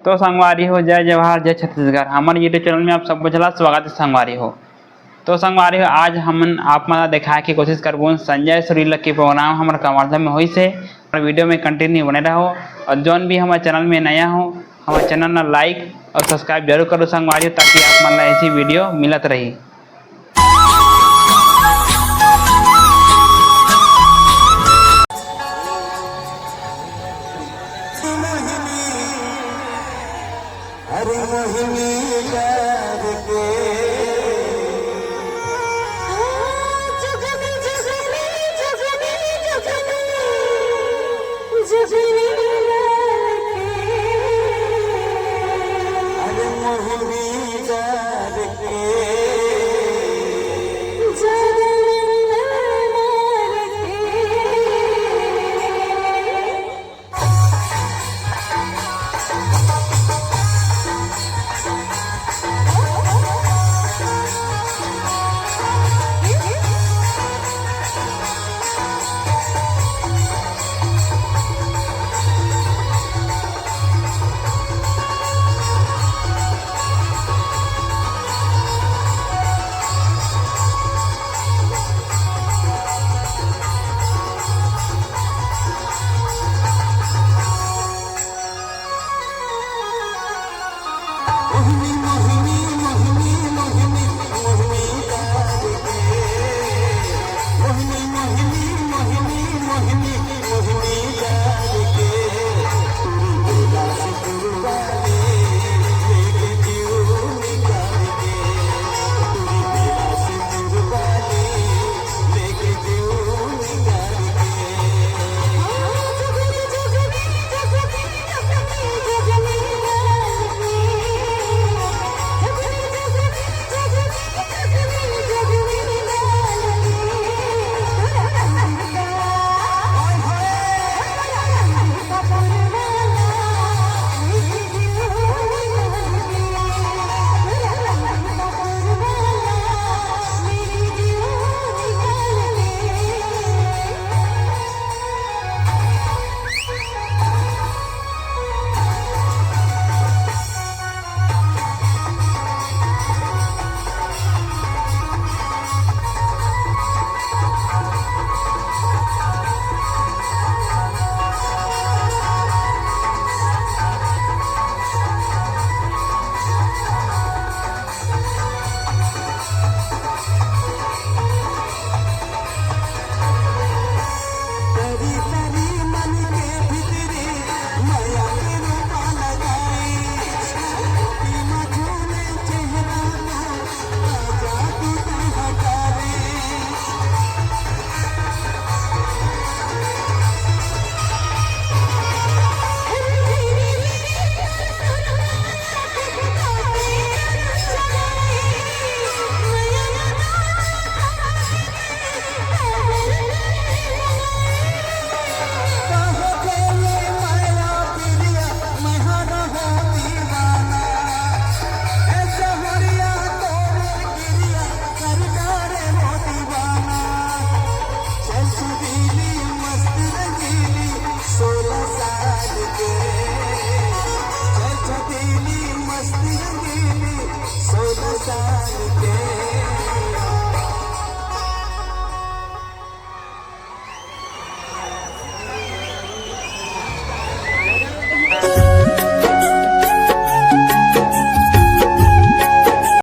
तो संगवारी हो, जय जवाहर जय छत्तीसगढ़। हमारे यूट्यूब चैनल में आप सबको चला स्वागत है संगवारी हो। तो संगवारी हो, आज हम आप मन दिखाए की कोशिश करबो संजय सुरीला के प्रोग्राम हमारे कवर्धा में हुई से। वीडियो में कंटिन्यू बने रहो और जौन भी हमारे चैनल में नया हो हमारे चैनल ना लाइक और सब्सक्राइब जरूर करो संगवारी हो, ताकि आप मन ऐसी वीडियो मिलत रही। अरे मोहिनी